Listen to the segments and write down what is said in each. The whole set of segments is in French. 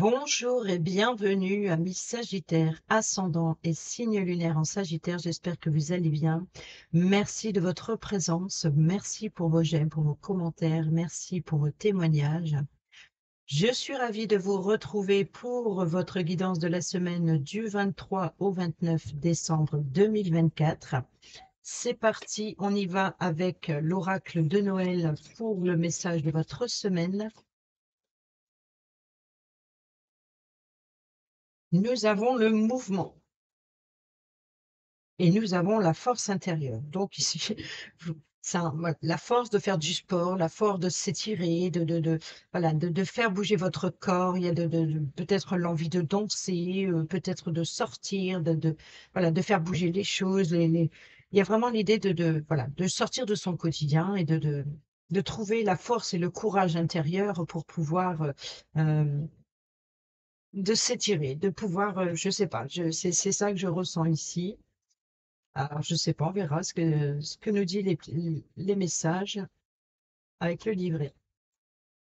Bonjour et bienvenue à Miss Sagittaire, ascendant et signe lunaire en Sagittaire. J'espère que vous allez bien. Merci de votre présence. Merci pour vos j'aime, pour vos commentaires. Merci pour vos témoignages. Je suis ravie de vous retrouver pour votre guidance de la semaine du 23 au 29 décembre 2024. C'est parti, on y va avec l'oracle de Noël pour le message de votre semaine. Nous avons le mouvement. Et nous avons la force intérieure. Donc ici, la force de faire du sport, la force de s'étirer, voilà, de faire bouger votre corps. Il y a peut-être l'envie de danser, peut-être de sortir, voilà, de faire bouger les choses. Il y a vraiment l'idée voilà, de sortir de son quotidien et de trouver la force et le courage intérieur pour pouvoir de s'étirer, de pouvoir, je sais pas, c'est ça que je ressens ici. Alors, je sais pas, on verra ce que nous dit les messages avec le livret.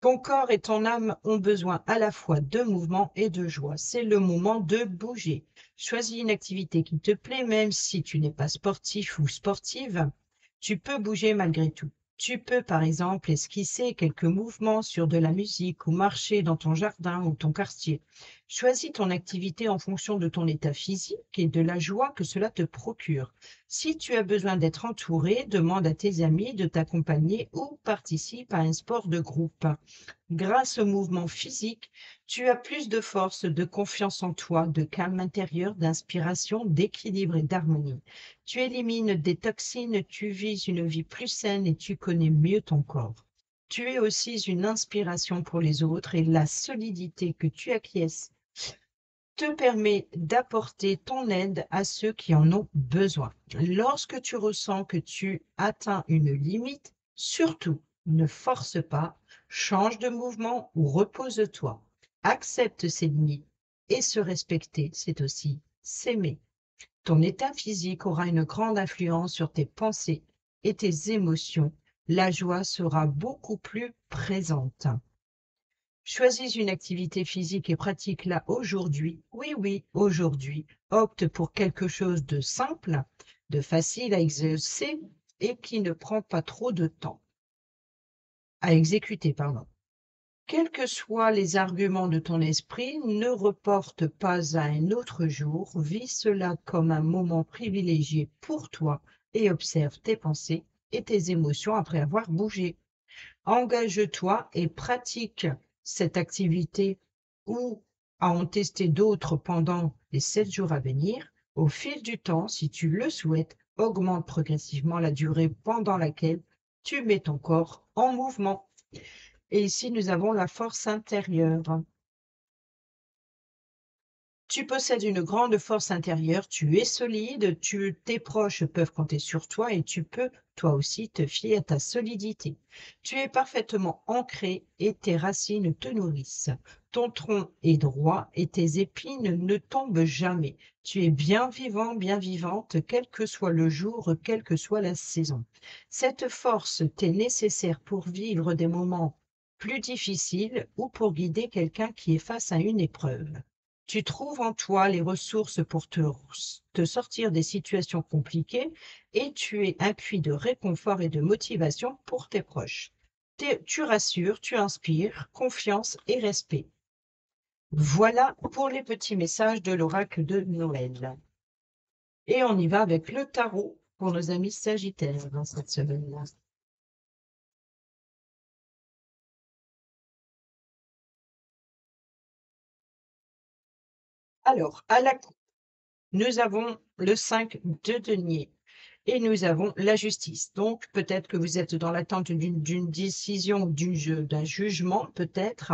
Ton corps et ton âme ont besoin à la fois de mouvement et de joie. C'est le moment de bouger. Choisis une activité qui te plaît, même si tu n'es pas sportif ou sportive. Tu peux bouger malgré tout. Tu peux, par exemple, esquisser quelques mouvements sur de la musique ou marcher dans ton jardin ou ton quartier. Choisis ton activité en fonction de ton état physique et de la joie que cela te procure. Si tu as besoin d'être entouré, demande à tes amis de t'accompagner ou participe à un sport de groupe. Grâce au mouvement physique, tu as plus de force, de confiance en toi, de calme intérieur, d'inspiration, d'équilibre et d'harmonie. Tu élimines des toxines, tu vis une vie plus saine et tu connais mieux ton corps. Tu es aussi une inspiration pour les autres et la solidité que tu acquiesces te permet d'apporter ton aide à ceux qui en ont besoin. Lorsque tu ressens que tu atteins une limite, surtout ne force pas, change de mouvement ou repose-toi. Accepte ces limites et se respecter, c'est aussi s'aimer. Ton état physique aura une grande influence sur tes pensées et tes émotions. La joie sera beaucoup plus présente. Choisis une activité physique et pratique-la aujourd'hui. Oui, oui, aujourd'hui. Opte pour quelque chose de simple, de facile à exercer et qui ne prend pas trop de temps à exécuter, pardon. Quels que soient les arguments de ton esprit, ne reporte pas à un autre jour. Vis cela comme un moment privilégié pour toi et observe tes pensées et tes émotions après avoir bougé. Engage-toi et pratique cette activité ou à en tester d'autres pendant les 7 jours à venir. Au fil du temps, si tu le souhaites, augmente progressivement la durée pendant laquelle tu mets ton corps en mouvement. Et ici, nous avons la force intérieure. Tu possèdes une grande force intérieure, tu es solide, tes proches peuvent compter sur toi et tu peux, toi aussi, te fier à ta solidité. Tu es parfaitement ancré et tes racines te nourrissent. Ton tronc est droit et tes épines ne tombent jamais. Tu es bien vivant, bien vivante, quel que soit le jour, quelle que soit la saison. Cette force t'est nécessaire pour vivre des moments plus difficiles ou pour guider quelqu'un qui est face à une épreuve. Tu trouves en toi les ressources pour te sortir des situations compliquées et tu es un puits de réconfort et de motivation pour tes proches. Tu rassures, tu inspires confiance et respect. Voilà pour les petits messages de l'oracle de Noël. Et on y va avec le tarot pour nos amis sagittaires dans cette semaine-là. Alors, à la coupe, nous avons le 5 de denier. Et nous avons la justice. Donc, peut-être que vous êtes dans l'attente d'une décision ou d'un jugement, peut-être,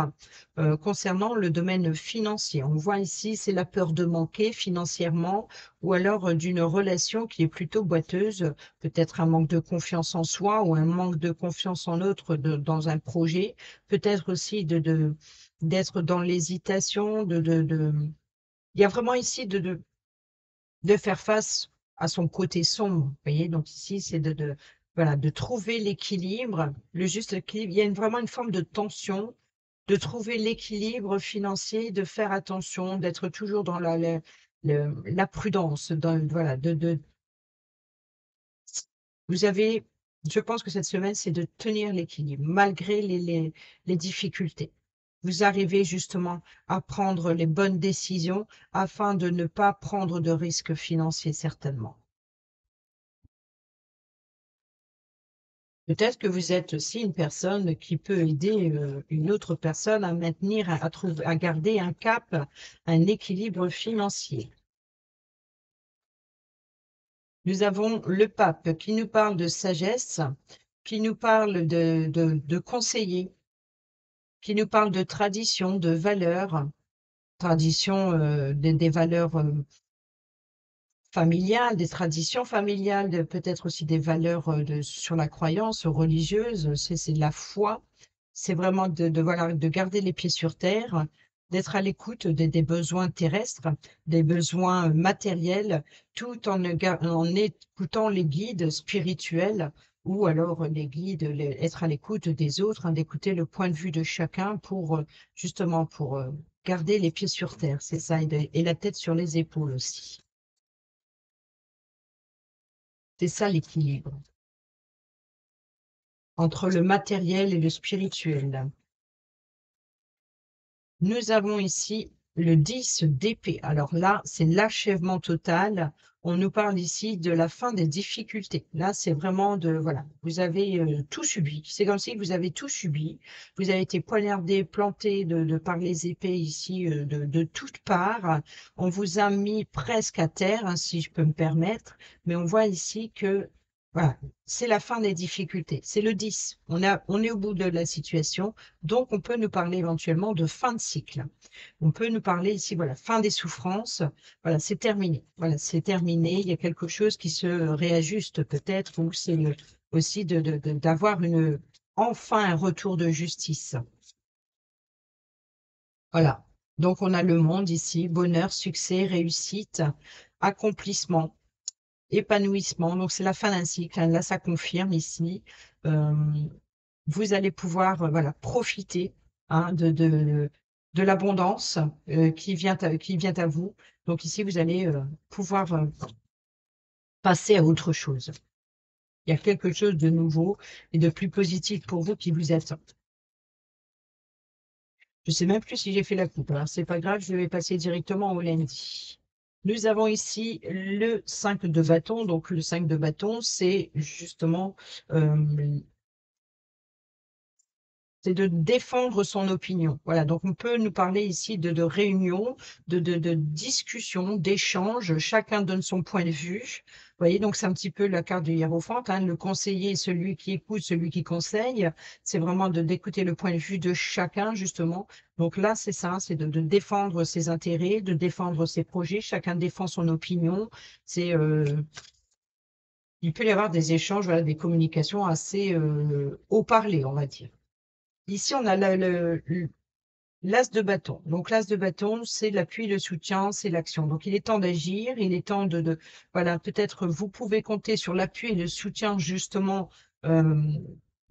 concernant le domaine financier. On voit ici, c'est la peur de manquer financièrement ou alors d'une relation qui est plutôt boiteuse, peut-être un manque de confiance en soi ou un manque de confiance en l'autre dans un projet, peut-être aussi d'être dans l'hésitation, il y a vraiment ici de faire face à son côté sombre, vous voyez? Donc ici, c'est voilà, de trouver l'équilibre, le juste équilibre. Il y a vraiment une forme de tension de trouver l'équilibre financier, de faire attention, d'être toujours dans la prudence, voilà, vous avez je pense que cette semaine, c'est de tenir l'équilibre malgré les difficultés. Vous arrivez justement à prendre les bonnes décisions afin de ne pas prendre de risques financiers certainement. Peut-être que vous êtes aussi une personne qui peut aider, une autre personne à maintenir, à garder un cap, un équilibre financier. Nous avons le pape qui nous parle de sagesse, qui nous parle de conseiller, qui nous parle de tradition, de valeurs, tradition, des valeurs, familiales, des traditions familiales, peut-être aussi des valeurs, sur la croyance religieuse, c'est de la foi. C'est vraiment voilà, de garder les pieds sur terre, d'être à l'écoute des besoins terrestres, des besoins matériels, tout en écoutant les guides spirituels ou alors les guides, être à l'écoute des autres, hein, d'écouter le point de vue de chacun pour justement pour garder les pieds sur terre, c'est ça, et la tête sur les épaules aussi. C'est ça l'équilibre entre le matériel et le spirituel. Nous avons ici le 10 d'épée. Alors là, c'est l'achèvement total. On nous parle ici de la fin des difficultés. Là, c'est vraiment voilà, vous avez tout subi. C'est comme si vous avez tout subi. Vous avez été poignardé, planté par les épées ici de toutes parts. On vous a mis presque à terre, hein, si je peux me permettre. Mais on voit ici que voilà, c'est la fin des difficultés. C'est le 10. On est au bout de la situation. Donc, on peut nous parler éventuellement de fin de cycle. On peut nous parler ici, voilà, fin des souffrances. Voilà, c'est terminé. Voilà, c'est terminé. Il y a quelque chose qui se réajuste peut-être, ou c'est aussi d'avoir enfin un retour de justice. Voilà. Donc, on a le monde ici, bonheur, succès, réussite, accomplissement, épanouissement. Donc, c'est la fin d'un cycle, hein. Là, ça confirme ici. Euh, Vous allez pouvoir, voilà, profiter, hein, de l'abondance, qui vient à vous. Donc ici, vous allez, pouvoir, passer à autre chose. Il y a quelque chose de nouveau et de plus positif pour vous qui vous attend. Je sais même plus si j'ai fait la coupe, alors c'est pas grave, je vais passer directement au lundi. Nous avons ici le 5 de bâton. Donc le 5 de bâton, c'est justement, c'est de défendre son opinion. Voilà, donc on peut nous parler ici de réunions, de discussions, d'échanges, chacun donne son point de vue. Vous voyez, donc c'est un petit peu la carte du hiérophante, hein, le conseiller, celui qui écoute, celui qui conseille. C'est vraiment d'écouter le point de vue de chacun, justement. Donc là, c'est ça, c'est de défendre ses intérêts, de défendre ses projets, chacun défend son opinion. C'est il peut y avoir des échanges, voilà, des communications assez haut parlé, on va dire. Ici, on a l'as de bâton. Donc, l'as de bâton, c'est l'appui, le soutien, c'est l'action. Donc, il est temps d'agir, il est temps voilà, peut-être vous pouvez compter sur l'appui et le soutien, justement, euh,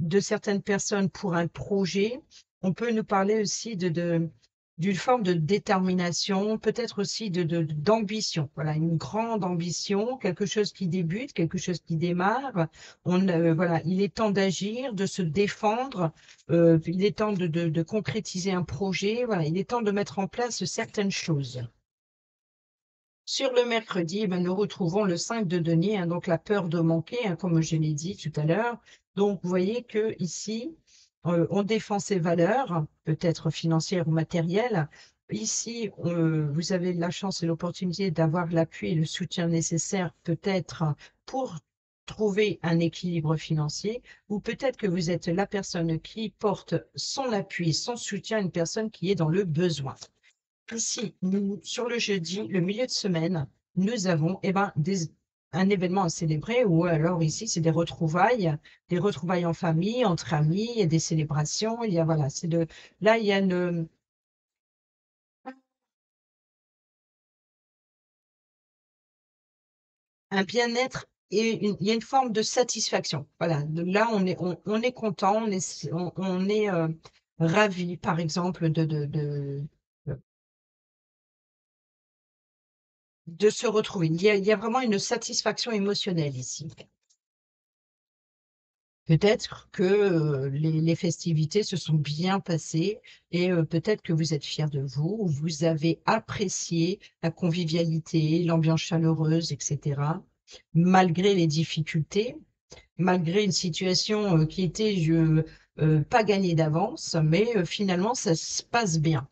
de certaines personnes pour un projet. On peut nous parler aussi d'une forme de détermination, peut-être aussi d'ambition. Voilà, une grande ambition, quelque chose qui débute, quelque chose qui démarre. Voilà, il est temps d'agir, de se défendre, il est temps de concrétiser un projet. Voilà, il est temps de mettre en place certaines choses. Sur le mercredi, eh ben, nous retrouvons le 5 de denier, hein, donc la peur de manquer, hein, comme je l'ai dit tout à l'heure. Donc, vous voyez que ici, on défend ses valeurs, peut-être financières ou matérielles. Ici, vous avez la chance et l'opportunité d'avoir l'appui et le soutien nécessaire, peut-être, pour trouver un équilibre financier, ou peut-être que vous êtes la personne qui porte son appui, son soutien à une personne qui est dans le besoin. Ici, sur le jeudi, le milieu de semaine, nous avons un événement à célébrer, ou alors ici, c'est des retrouvailles en famille, entre amis, il y a des célébrations, il y a, voilà, là, il y a un bien-être et il y a une forme de satisfaction. Voilà, là, on est content, ravi, par exemple, de se retrouver. Il y a vraiment une satisfaction émotionnelle ici. Peut-être que, les festivités se sont bien passées et peut-être que vous êtes fiers de vous, vous avez apprécié la convivialité, l'ambiance chaleureuse et cetera, malgré les difficultés, malgré une situation, qui était pas gagnée d'avance, mais finalement ça se passe bien.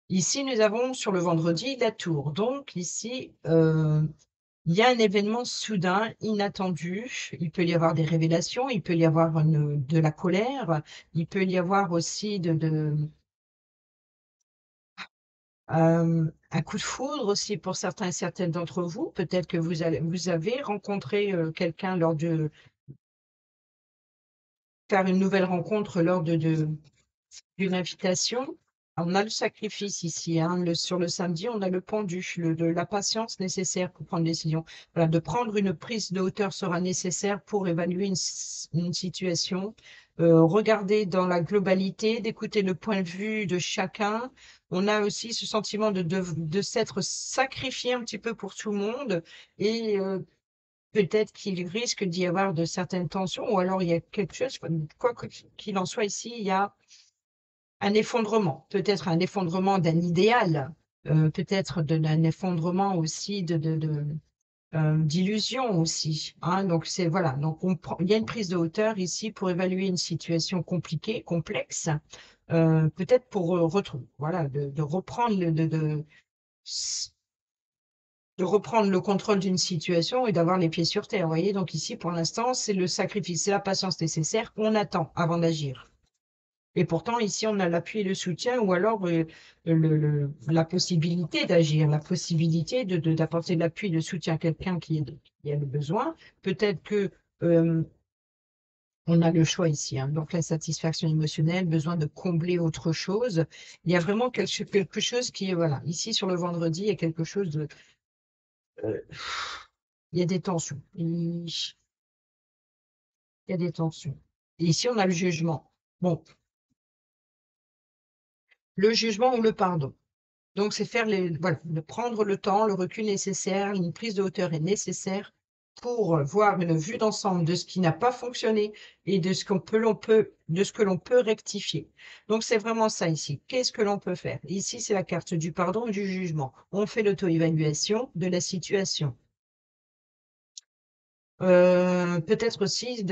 Ici, nous avons sur le vendredi la tour, donc ici, il y a un événement soudain, inattendu. Il peut y avoir des révélations, il peut y avoir de la colère, il peut y avoir aussi un coup de foudre aussi pour certains et certaines d'entre vous. Peut-être que vous avez rencontré quelqu'un lors de faire une nouvelle rencontre lors d'une invitation. On a le sacrifice ici, hein, sur le samedi, on a le pendu, la patience nécessaire pour prendre une décision. Voilà, de prendre une prise de hauteur sera nécessaire pour évaluer une situation, regarder dans la globalité, d'écouter le point de vue de chacun. On a aussi ce sentiment de s'être sacrifié un petit peu pour tout le monde et peut-être qu'il risque d'y avoir de certaines tensions ou alors il y a quelque chose, quoi qu'il en soit ici, il y a un effondrement, peut-être un effondrement d'un idéal, peut-être d'un effondrement aussi d'illusions aussi, hein. Donc c'est voilà, donc il y a une prise de hauteur ici pour évaluer une situation compliquée, complexe, peut-être pour, voilà, de reprendre de reprendre le contrôle d'une situation et d'avoir les pieds sur terre, vous voyez? Donc ici, pour l'instant, c'est le sacrifice, c'est la patience nécessaire, on attend avant d'agir. Et pourtant, ici, on a l'appui et le soutien ou alors, la possibilité d'agir, la possibilité d'apporter de l'appui, le soutien à quelqu'un qui a le besoin. Peut-être que, on a le choix ici, hein, donc la satisfaction émotionnelle, besoin de combler autre chose. Il y a vraiment quelque chose qui est voilà, ici sur le vendredi, il y a quelque chose de, heu, il y a des tensions. Il y a des tensions. Et ici, on a le jugement. Bon, le jugement ou le pardon. Donc c'est faire voilà, de prendre le temps, le recul nécessaire, une prise de hauteur est nécessaire pour, voir une vue d'ensemble de ce qui n'a pas fonctionné et de ce que l'on peut rectifier. Donc c'est vraiment ça ici. Qu'est-ce que l'on peut faire? Ici, c'est la carte du pardon et du jugement. On fait l'auto-évaluation de la situation. Peut-être aussi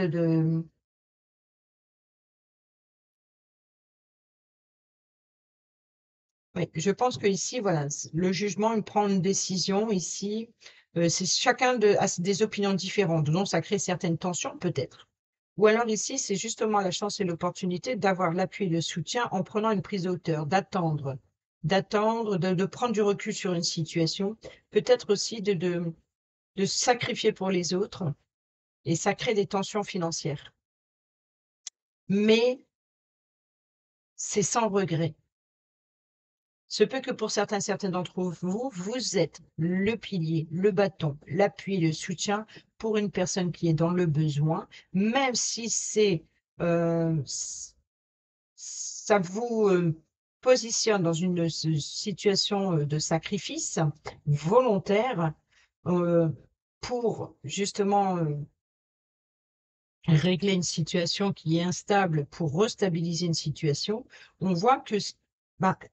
oui, je pense qu'ici, voilà, le jugement, il prend une décision ici, c'est chacun a des opinions différentes, donc ça crée certaines tensions peut-être. Ou alors ici, c'est justement la chance et l'opportunité d'avoir l'appui et le soutien en prenant une prise de hauteur, d'attendre, de prendre du recul sur une situation, peut-être aussi de se sacrifier pour les autres et ça crée des tensions financières. Mais c'est sans regret. Se peut que pour certaines d'entre vous, vous êtes le pilier, le bâton, l'appui, le soutien pour une personne qui est dans le besoin, même si ça vous, positionne dans une, situation, de sacrifice volontaire, heu, pour justement, régler une situation qui est instable pour restabiliser une situation, on voit que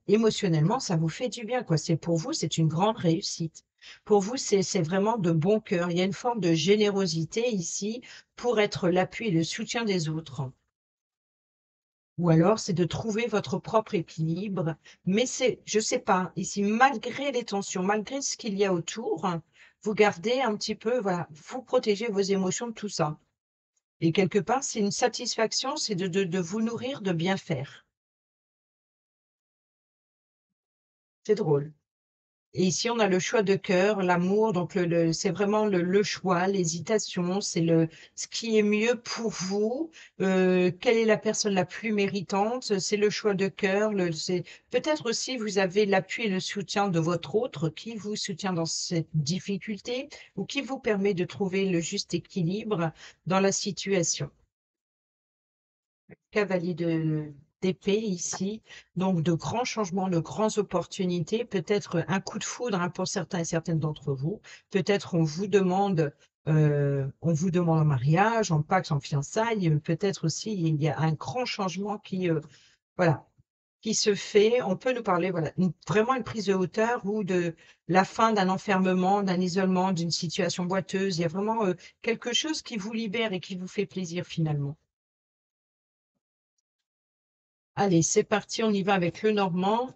émotionnellement, ça vous fait du bien, quoi. C'est pour vous, c'est une grande réussite. Pour vous, c'est vraiment de bon cœur. Il y a une forme de générosité ici pour être l'appui et le soutien des autres. Ou alors, c'est de trouver votre propre équilibre. Mais je sais pas, ici, malgré les tensions, malgré ce qu'il y a autour, vous gardez un petit peu, voilà, vous protégez vos émotions de tout ça. Et quelque part, c'est une satisfaction, c'est de vous nourrir de bien faire. C'est drôle. Et ici, on a le choix de cœur, l'amour, donc c'est vraiment le choix, l'hésitation, c'est ce qui est mieux pour vous, quelle est la personne la plus méritante, c'est le choix de cœur, c'est peut-être aussi vous avez l'appui et le soutien de votre autre qui vous soutient dans cette difficulté ou qui vous permet de trouver le juste équilibre dans la situation. Cavalier d'épée ici, donc de grands changements, de grandes opportunités, peut-être un coup de foudre hein, pour certains et certaines d'entre vous. Peut-être on vous demande en mariage, en Pacs, en fiançailles. Peut-être aussi il y a un grand changement voilà, qui se fait. On peut nous parler, voilà, vraiment une prise de hauteur ou de la fin d'un enfermement, d'un isolement, d'une situation boiteuse. Il y a vraiment quelque chose qui vous libère et qui vous fait plaisir finalement. Allez, c'est parti, on y va avec le Normand.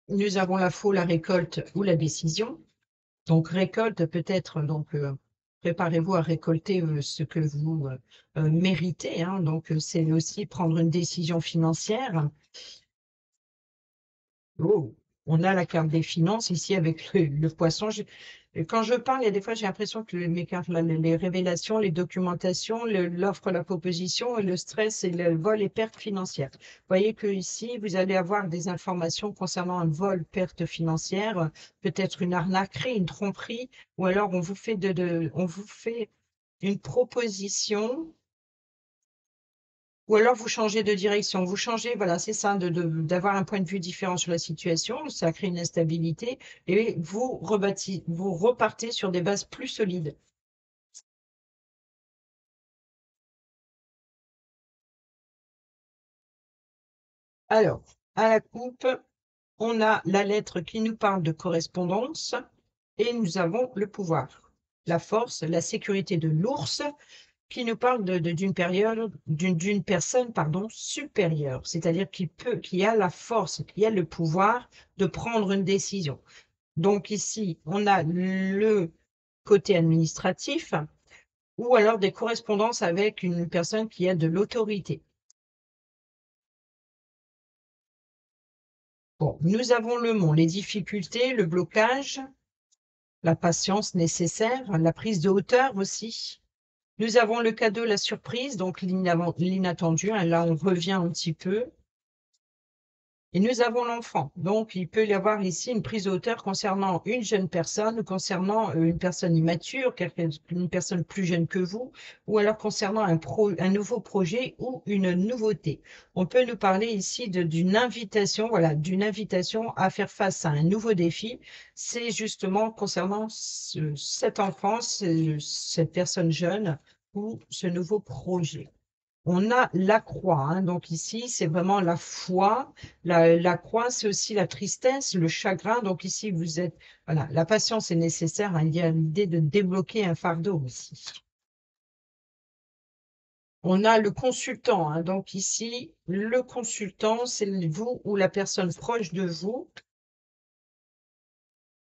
Nous avons la faux, la récolte ou la décision. Donc récolte peut-être, donc préparez-vous à récolter ce que vous méritez. Hein. Donc c'est aussi prendre une décision financière. Oh, on a la carte des finances ici avec le poisson. Quand je parle, il y a des fois, j'ai l'impression que mes cartes, là, les révélations, les documentations, l'offre, la proposition, le stress et le vol et perte financière. Vous voyez que ici, vous allez avoir des informations concernant un vol, perte financière, peut-être une arnaquerie, une tromperie, ou alors on vous fait une proposition ou alors vous changez de direction, vous changez, voilà, c'est ça, d'avoir un point de vue différent sur la situation, ça crée une instabilité et vous repartez sur des bases plus solides. Alors, à la coupe, on a la lettre qui nous parle de correspondance et nous avons le pouvoir, la force, la sécurité de l'ours qui nous parle d'une période, d'une personne, pardon, supérieure, c'est-à-dire qui a la force, qui a le pouvoir de prendre une décision. Donc ici, on a le côté administratif ou alors des correspondances avec une personne qui a de l'autorité. Bon, nous avons le mont, les difficultés, le blocage, la patience nécessaire, la prise de hauteur aussi. Nous avons le cadeau, la surprise, donc l'inattendu. Hein, là, on revient un petit peu. Et nous avons l'enfant. Donc, il peut y avoir ici une prise de hauteur concernant une jeune personne, concernant une personne immature, une personne plus jeune que vous, ou alors concernant un nouveau projet ou une nouveauté. On peut nous parler ici d'une invitation, voilà, d'une invitation à faire face à un nouveau défi. C'est justement concernant cet enfant, cette personne jeune ou ce nouveau projet. On a la croix, hein, donc ici, c'est vraiment la foi. La croix, c'est aussi la tristesse, le chagrin. Donc ici, voilà, la patience est nécessaire. Hein, il y a l'idée de débloquer un fardeau aussi. On a le consultant, hein, donc ici, le consultant, c'est vous ou la personne proche de vous.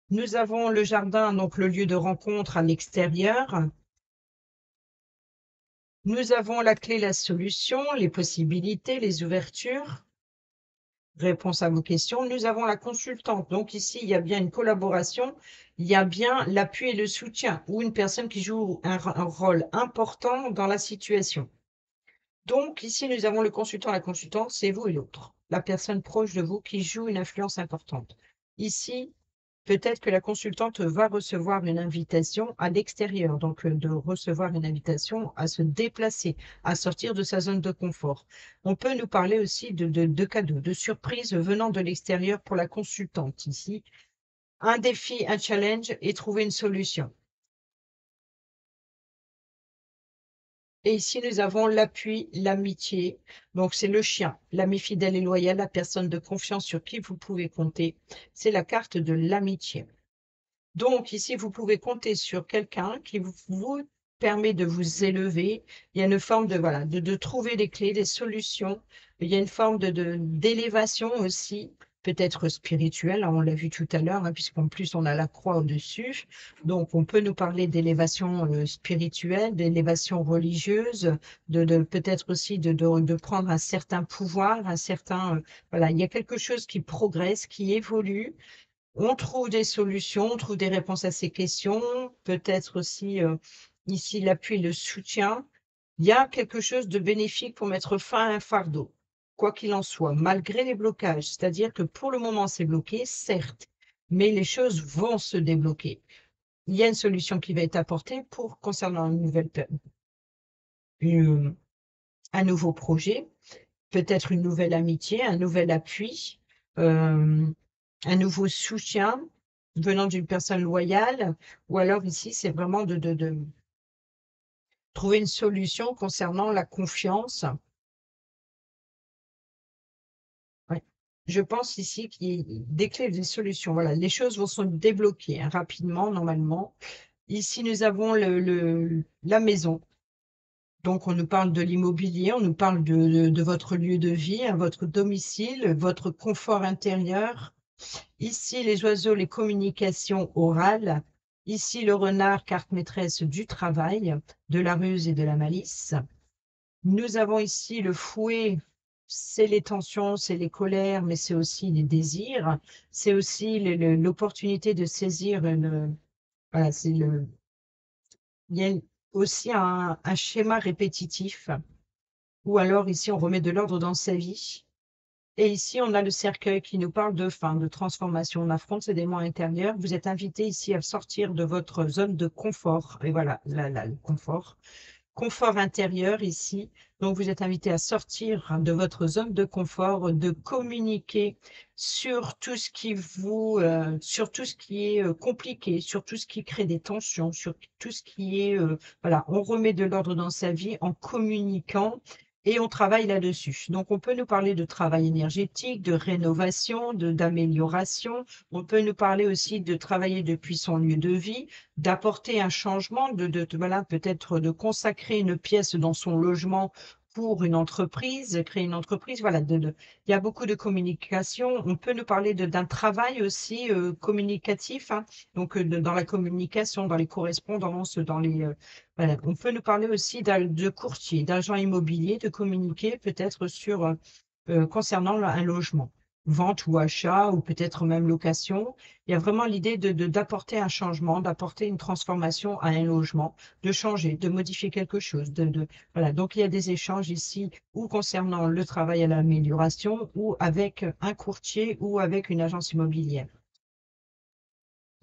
Nous avons le jardin, donc le lieu de rencontre à l'extérieur. Nous avons la clé, la solution, les possibilités, les ouvertures. Réponse à vos questions. Nous avons la consultante. Donc ici, il y a bien une collaboration, il y a bien l'appui et le soutien ou une personne qui joue un rôle important dans la situation. Donc ici, nous avons le consultant, la consultante, c'est vous et l'autre, la personne proche de vous qui joue une influence importante. Ici, peut-être que la consultante va recevoir une invitation à l'extérieur, donc de recevoir une invitation à se déplacer, à sortir de sa zone de confort. On peut nous parler aussi de cadeaux, de surprises venant de l'extérieur pour la consultante ici. Un défi, un challenge et trouver une solution. Et ici, nous avons l'appui, l'amitié. Donc, c'est le chien, l'ami fidèle et loyal, la personne de confiance sur qui vous pouvez compter. C'est la carte de l'amitié. Donc, ici, vous pouvez compter sur quelqu'un qui vous permet de vous élever. Il y a une forme voilà, de trouver des clés, des solutions. Il y a une forme d'élévation aussi, peut-être spirituelle, hein, on l'a vu tout à l'heure, hein, puisqu'en plus, on a la croix au-dessus. Donc, on peut nous parler d'élévation spirituelle, d'élévation religieuse, peut-être aussi de prendre un certain pouvoir, voilà, il y a quelque chose qui progresse, qui évolue. On trouve des solutions, on trouve des réponses à ces questions, peut-être aussi ici l'appui, le soutien. Il y a quelque chose de bénéfique pour mettre fin à un fardeau, quoi qu'il en soit, malgré les blocages. C'est-à-dire que pour le moment, c'est bloqué, certes, mais les choses vont se débloquer. Il y a une solution qui va être apportée concernant une un nouveau projet, peut-être une nouvelle amitié, un nouvel appui, un nouveau soutien venant d'une personne loyale, ou alors ici, c'est vraiment de trouver une solution concernant la confiance. Ouais. Je pense ici qu'il y a des clés, des solutions. Voilà, les choses vont se débloquer hein, rapidement, normalement. Ici, nous avons la maison. Donc, on nous parle de l'immobilier, on nous parle de votre lieu de vie, hein, votre domicile, votre confort intérieur. Ici, les oiseaux, les communications orales. Ici, le renard, carte maîtresse du travail, de la ruse et de la malice. Nous avons ici le fouet, c'est les tensions, c'est les colères, mais c'est aussi les désirs. C'est aussi l'opportunité de saisir une. Voilà, il y a aussi un schéma répétitif, ou alors ici, on remet de l'ordre dans sa vie. Et ici, on a le cercueil qui nous parle de fin, de transformation. On affronte ses démons intérieurs. Vous êtes invité ici à sortir de votre zone de confort. Et voilà, le confort. Confort intérieur ici. Donc, vous êtes invité à sortir de votre zone de confort, de communiquer sur tout ce qui sur tout ce qui est compliqué, sur tout ce qui crée des tensions, sur tout ce qui est, voilà, on remet de l'ordre dans sa vie en communiquant et on travaille là-dessus. Donc, on peut nous parler de travail énergétique, de rénovation, d'amélioration. On peut nous parler aussi de travailler depuis son lieu de vie, d'apporter un changement, voilà, peut-être de consacrer une pièce dans son logement pour une entreprise, créer une entreprise. Voilà, il y a beaucoup de communication. On peut nous parler d'un travail aussi communicatif, hein, donc dans la communication, dans les correspondances, voilà. On peut nous parler aussi de courtier, d'agent immobilier, de communiquer peut-être concernant un logement, vente ou achat, ou peut-être même location. Il y a vraiment l'idée d'apporter un changement, d'apporter une transformation à un logement, de changer, de modifier quelque chose. Voilà. Donc, il y a des échanges ici, ou concernant le travail à l'amélioration, ou avec un courtier, ou avec une agence immobilière.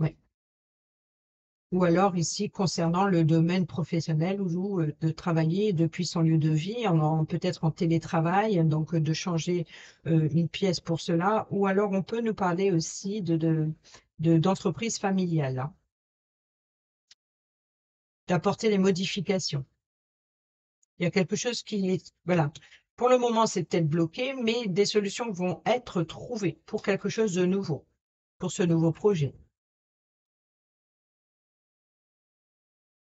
Ouais. Ou alors ici, concernant le domaine professionnel, ou de travailler depuis son lieu de vie, peut-être en télétravail, donc de changer une pièce pour cela. Ou alors, on peut nous parler aussi d'entreprise familiale, hein, d'apporter des modifications. Il y a quelque chose qui est, voilà. Pour le moment, c'est peut-être bloqué, mais des solutions vont être trouvées pour quelque chose de nouveau, pour ce nouveau projet.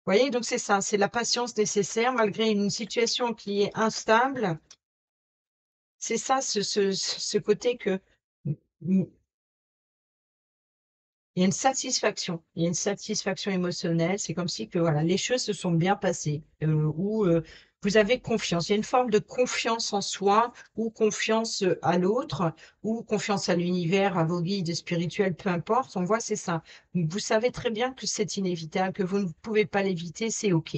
Vous voyez, donc c'est ça, c'est la patience nécessaire malgré une situation qui est instable. C'est ça, ce côté que il y a une satisfaction, il y a une satisfaction émotionnelle. C'est comme si que voilà, les choses se sont bien passées, ou vous avez confiance. Il y a une forme de confiance en soi, ou confiance à l'autre, ou confiance à l'univers, à vos guides spirituels, peu importe. On voit, c'est ça. Vous savez très bien que c'est inévitable, que vous ne pouvez pas l'éviter, c'est OK.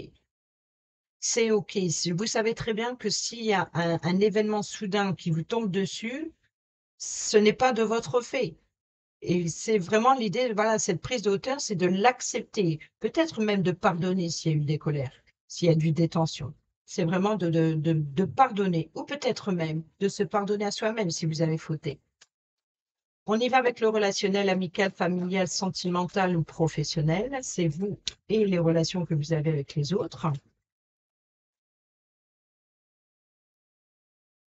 C'est OK. Vous savez très bien que s'il y a un événement soudain qui vous tombe dessus, ce n'est pas de votre fait. Et c'est vraiment l'idée, voilà, cette prise de hauteur, c'est de l'accepter, peut-être même de pardonner s'il y a eu des colères, s'il y a eu des tensions. C'est vraiment de pardonner, ou peut-être même de se pardonner à soi-même si vous avez fauté. On y va avec le relationnel, amical, familial, sentimental ou professionnel. C'est vous et les relations que vous avez avec les autres.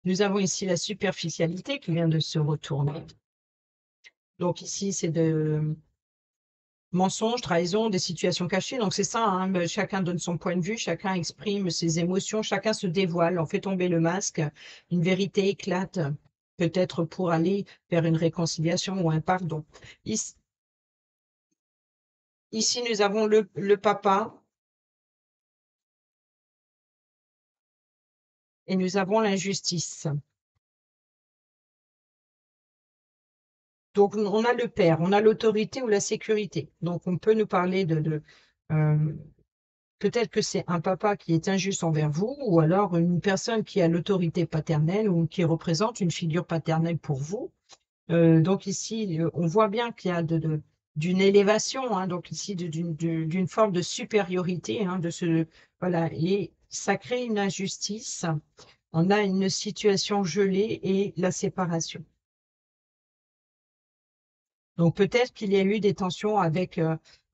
Nous avons ici la superficialité qui vient de se retourner. Donc ici, c'est de mensonges, trahison, des situations cachées. Donc c'est ça, hein, chacun donne son point de vue, chacun exprime ses émotions, chacun se dévoile, on fait tomber le masque, une vérité éclate, peut-être pour aller vers une réconciliation ou un pardon. Ici, nous avons le papa et nous avons l'injustice. Donc on a le père, on a l'autorité ou la sécurité. Donc on peut nous parler euh, peut-être que c'est un papa qui est injuste envers vous, ou alors une personne qui a l'autorité paternelle ou qui représente une figure paternelle pour vous. Donc ici, on voit bien qu'il y a d'une élévation, hein, donc ici d'une forme de supériorité, hein, voilà, et ça crée une injustice. On a une situation gelée et la séparation. Donc peut-être qu'il y a eu des tensions avec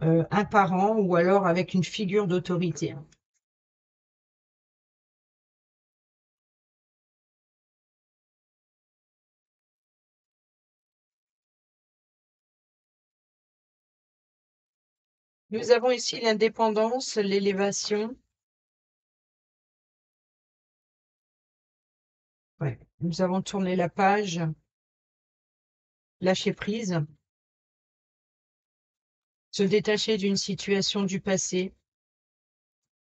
un parent ou alors avec une figure d'autorité. Nous avons ici l'indépendance, l'élévation. Ouais. Nous avons tourné la page, lâcher prise, se détacher d'une situation du passé,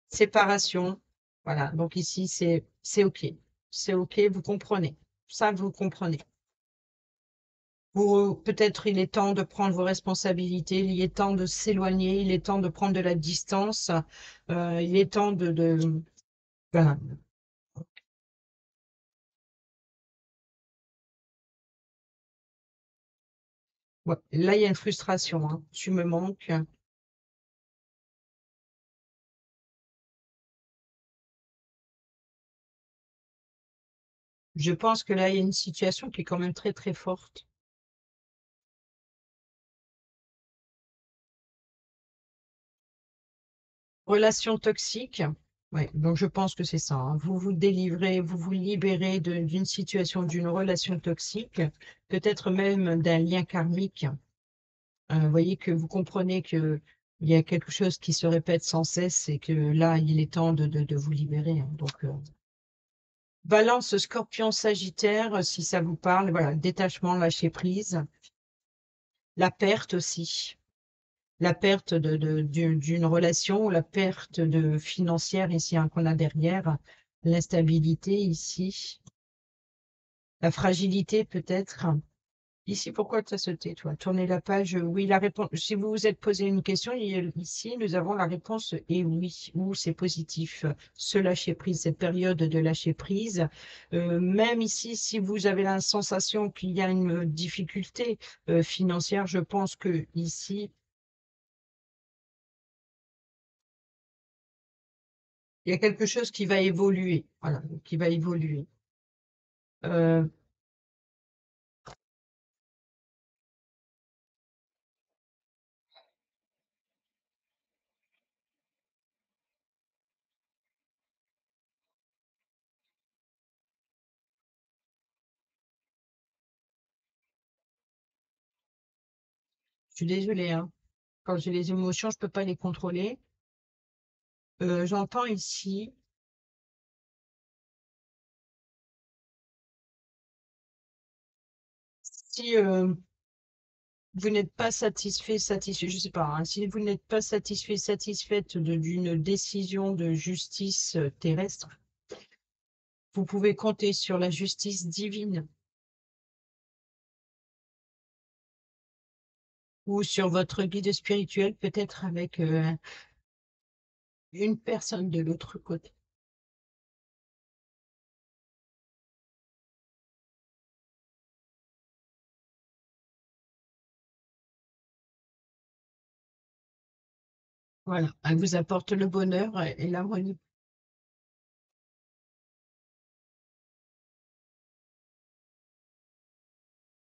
séparation. Voilà, donc ici, c'est OK. C'est OK, vous comprenez. Ça, vous comprenez. Peut-être il est temps de prendre vos responsabilités, il est temps de s'éloigner, il est temps de prendre de la distance, il est temps voilà. Ouais. Là, il y a une frustration, hein. Tu me manques. Je pense que là, il y a une situation qui est quand même très, très forte. Relation toxique. Ouais, donc je pense que c'est ça, hein. Vous vous délivrez, vous vous libérez d'une situation, d'une relation toxique, peut-être même d'un lien karmique. Vous voyez que vous comprenez que il y a quelque chose qui se répète sans cesse et que là, il est temps de vous libérer, hein. Donc, Balance, Scorpion, Sagittaire, si ça vous parle, voilà, détachement, lâcher prise, la perte aussi. La perte d'une relation, la perte de financière ici hein, qu'on a derrière, l'instabilité ici, la fragilité peut-être. Ici, pourquoi ça se tait, toi? Tournez la page. Oui, la réponse. Si vous vous êtes posé une question, ici, nous avons la réponse et oui, ou c'est positif. Ce lâcher prise, cette période de lâcher prise. Même ici, si vous avez la sensation qu'il y a une difficulté financière, je pense que ici, il y a quelque chose qui va évoluer. Voilà, qui va évoluer. Euh, je suis désolée, hein. Quand j'ai les émotions, je peux pas les contrôler. J'entends ici, si vous n'êtes pas satisfait, satisfait, je sais pas, hein, si vous n'êtes pas satisfait, satisfaite d'une décision de justice terrestre, vous pouvez compter sur la justice divine ou sur votre guide spirituel, peut-être avec une personne de l'autre côté. Voilà, elle vous apporte le bonheur et l'harmonie.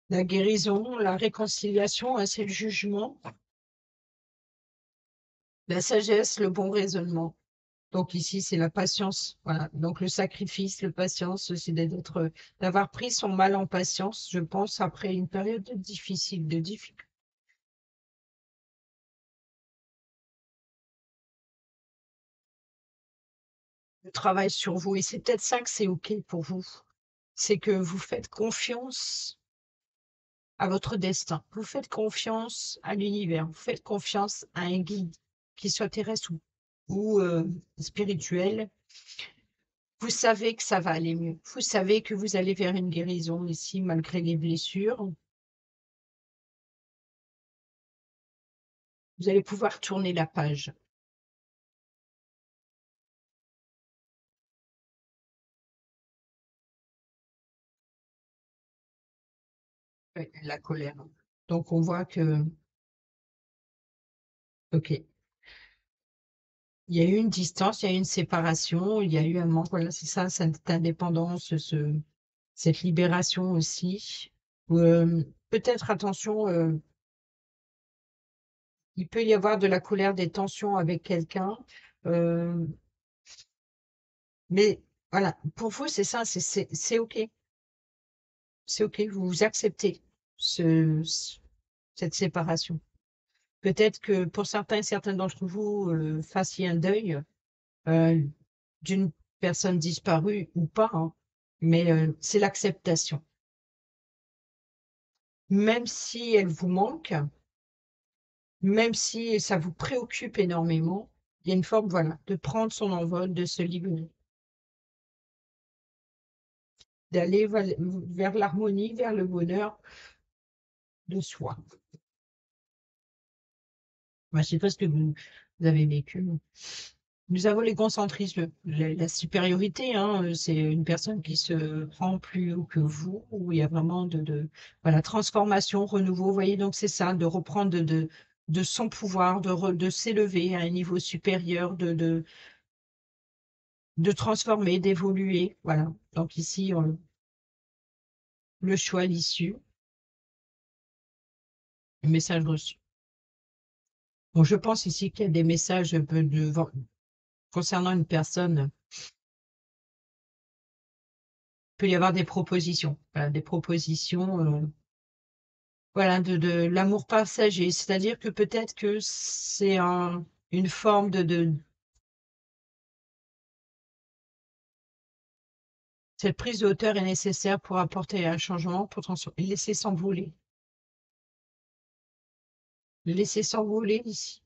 La guérison, la réconciliation, hein, c'est le jugement, la sagesse, le bon raisonnement. Donc ici, c'est la patience. Voilà. Donc le sacrifice, le patience, c'est d'avoir pris son mal en patience, je pense, après une période difficile, de difficulté. Le travail sur vous. Et c'est peut-être ça que c'est OK pour vous. C'est que vous faites confiance à votre destin. Vous faites confiance à l'univers. Vous faites confiance à un guide, qu'il soit terrestre ou spirituel. Vous savez que ça va aller mieux. Vous savez que vous allez vers une guérison ici, malgré les blessures. Vous allez pouvoir tourner la page. Ouais, la colère. Donc on voit que, OK. Il y a eu une distance, il y a eu une séparation, il y a eu un manque, voilà, c'est ça, cette indépendance, cette libération aussi. Peut-être, attention, il peut y avoir de la colère, des tensions avec quelqu'un, euh, mais voilà, pour vous, c'est ça, c'est OK. C'est OK, vous acceptez cette séparation. Peut-être que pour certains d'entre vous, fassiez un deuil euh, d'une personne disparue ou pas, hein, mais c'est l'acceptation. Même si elle vous manque, même si ça vous préoccupe énormément, il y a une forme, voilà, de prendre son envol, de se libérer, d'aller vers l'harmonie, vers le bonheur de soi. Moi, je sais pas ce que vous avez vécu. Nous avons l'égocentrisme, la supériorité, hein, c'est une personne qui se prend plus haut que vous, où il y a vraiment voilà, transformation, renouveau. Vous voyez, donc c'est ça, de reprendre de son pouvoir, de s'élever à un niveau supérieur, de transformer, d'évoluer. Voilà. Donc ici, le choix, l'issue, le message reçu. Bon, je pense ici qu'il y a des messages concernant une personne. Il peut y avoir des propositions, voilà, des propositions. Voilà, de l'amour passager, c'est-à-dire que peut-être que c'est une forme cette prise de hauteur est nécessaire pour apporter un changement, pour laisser s'envoler. Laisser s'envoler ici.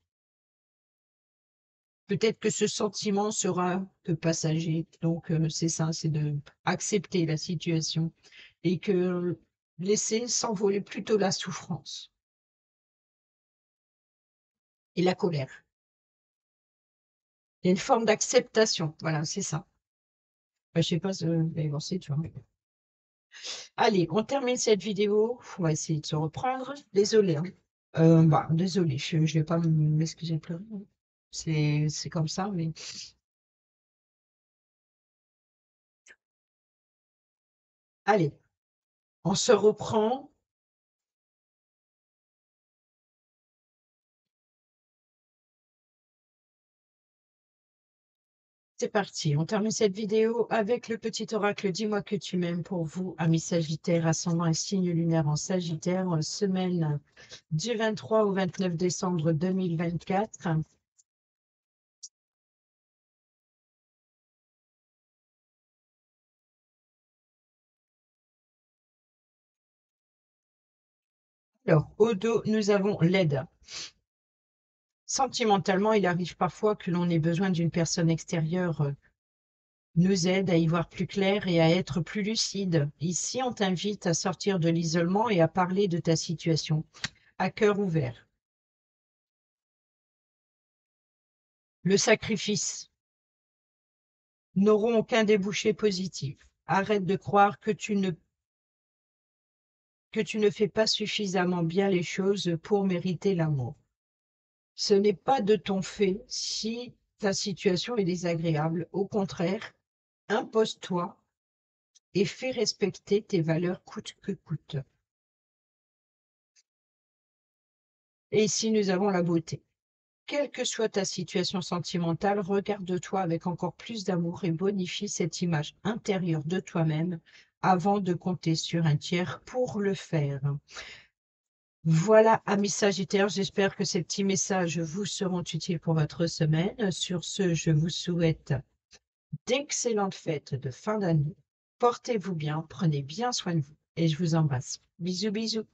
Peut-être que ce sentiment sera que passager. Donc, c'est ça, c'est de accepter la situation et que laisser s'envoler plutôt la souffrance et la colère. Il y a une forme d'acceptation. Voilà, c'est ça. Je sais pas, mais bon, c'est tu vois. Allez, on termine cette vidéo. On va essayer de se reprendre. Désolée, hein. Bah, désolée, je vais pas m'excuser de pleurer. C'est comme ça, mais allez, on se reprend. C'est parti. On termine cette vidéo avec le petit oracle Dis-moi que tu m'aimes pour vous, amis Sagittaire, ascendant et signe lunaire en Sagittaire, semaine du 23 au 29 décembre 2024. Alors, au dos, nous avons l'aide. Sentimentalement, il arrive parfois que l'on ait besoin d'une personne extérieure nous aide à y voir plus clair et à être plus lucide. Ici, on t'invite à sortir de l'isolement et à parler de ta situation, à cœur ouvert. Le sacrifice n'auront aucun débouché positif. Arrête de croire que tu ne fais pas suffisamment bien les choses pour mériter l'amour. Ce n'est pas de ton fait si ta situation est désagréable. Au contraire, impose-toi et fais respecter tes valeurs coûte que coûte. Et ici, nous avons la beauté. Quelle que soit ta situation sentimentale, regarde-toi avec encore plus d'amour et bonifie cette image intérieure de toi-même avant de compter sur un tiers pour le faire. Voilà, amis Sagittaires, j'espère que ces petits messages vous seront utiles pour votre semaine. Sur ce, je vous souhaite d'excellentes fêtes de fin d'année. Portez-vous bien, prenez bien soin de vous et je vous embrasse. Bisous, bisous.